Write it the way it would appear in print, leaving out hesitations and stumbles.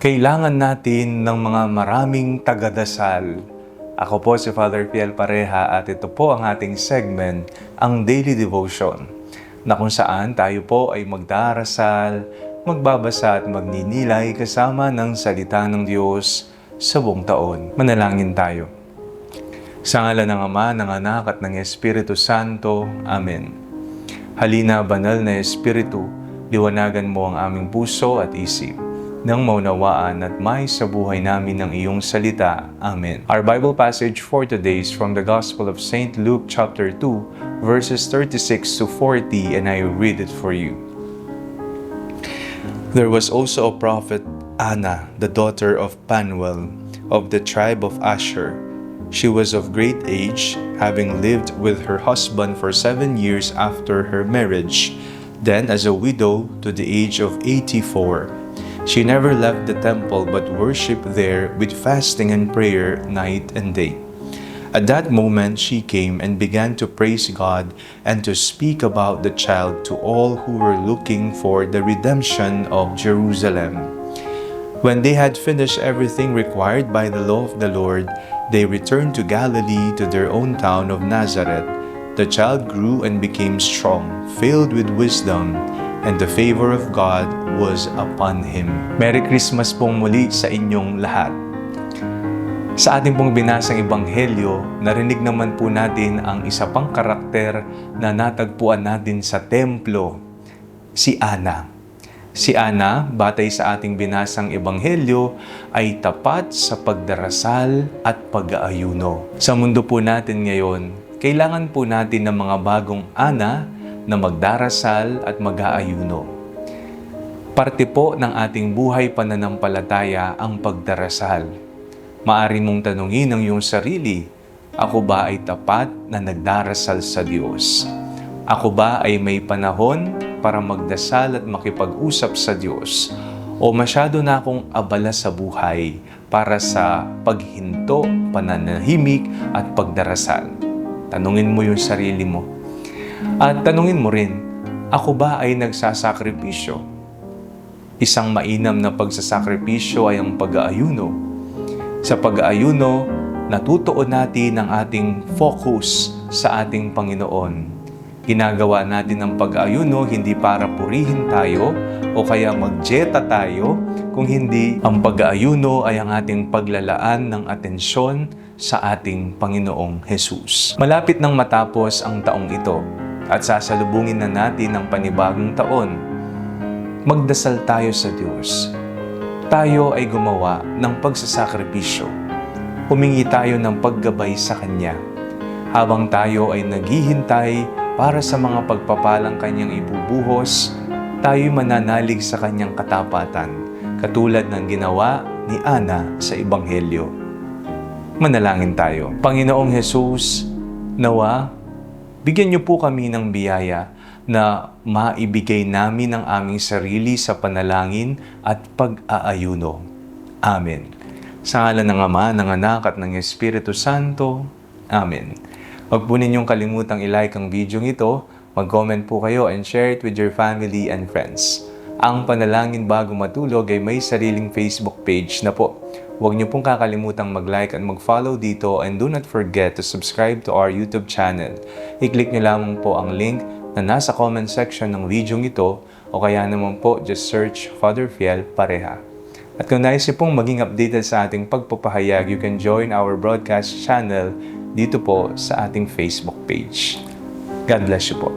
Kailangan natin ng mga maraming tagadasal. Ako po si Father Fiel Pareha at ito po ang ating segment, ang Daily Devotion, na kung saan tayo po ay magdarasal, magbabasa at magninilay kasama ng salita ng Diyos sa buong taon. Manalangin tayo. Sa ngalan ng Ama, ng Anak at ng Espiritu Santo. Amen. Halina, banal na Espiritu, liwanagan mo ang aming puso at isip, nang maunawaan at may sa buhay namin ng iyong salita. Amen. Our Bible passage for today is from the Gospel of St. Luke chapter 2, verses 36 to 40, and I read it for you. There was also a prophet, Anna, the daughter of Phanuel, of the tribe of Asher. She was of great age, having lived with her husband for 7 years after her marriage, then as a widow to the age of 84. She never left the temple but worshipped there with fasting and prayer night and day. At that moment she came and began to praise God and to speak about the child to all who were looking for the redemption of Jerusalem. When they had finished everything required by the law of the Lord, they returned to Galilee to their own town of Nazareth. The child grew and became strong, filled with wisdom, and the favor of God was upon him. Merry Christmas pong muli sa inyong lahat. Sa ating pong binasang ebanghelyo, narinig naman po natin ang isa pang karakter na natagpuan natin sa templo, si Ana. Si Ana, batay sa ating binasang ebanghelyo, ay tapat sa pagdarasal at pag-aayuno. Sa mundo po natin ngayon, kailangan po natin ng mga bagong Ana na magdarasal at mag-aayuno. Parte po ng ating buhay pananampalataya ang pagdarasal. Maaari mong tanungin ang iyong sarili, ako ba ay tapat na nagdarasal sa Diyos? Ako ba ay may panahon para magdasal at makipag-usap sa Diyos? O masyado na akong abala sa buhay para sa paghinto, pananahimik at pagdarasal? Tanungin mo yung sarili mo. At tanungin mo rin, ako ba ay nagsasakripisyo? Isang mainam na pagsasakripisyo ay ang pag-aayuno. Sa pag-aayuno, natutuon natin ang ating focus sa ating Panginoon. Ginagawa natin ang pag-aayuno hindi para purihin tayo o kaya magjeta tayo, kung hindi ang pag-aayuno ay ang ating paglalaan ng atensyon sa ating Panginoong Jesus. Malapit nang matapos ang taong ito, at sasalubungin na natin ang panibagong taon. Magdasal tayo sa Diyos. Tayo ay gumawa ng pagsasakripisyo. Humingi tayo ng paggabay sa Kanya. Habang tayo ay naghihintay para sa mga pagpapalang Kanyang ibubuhos, tayo'y mananalig sa Kanyang katapatan, katulad ng ginawa ni Ana sa Ebanghelyo. Manalangin tayo. Panginoong Jesus, nawa, bigyan niyo po kami ng biyaya na maibigay namin ang aming sarili sa panalangin at pag-aayuno. Amen. Sa ngalan ng Ama, ng Anak at ng Espiritu Santo. Amen. Huwag po ninyong kalimutang i-like ang video ito, mag-comment po kayo and share it with your family and friends. Ang Panalangin Bago Matulog ay may sariling Facebook page na po. Huwag niyo pong kakalimutang mag-like and mag-follow dito, and do not forget to subscribe to our YouTube channel. I-click niyo lamang po ang link na nasa comment section ng video ito, o kaya naman po just search Father Fiel Pareha. At kung nais niyo pong maging updated sa ating pagpapahayag, you can join our broadcast channel dito po sa ating Facebook page. God bless you po.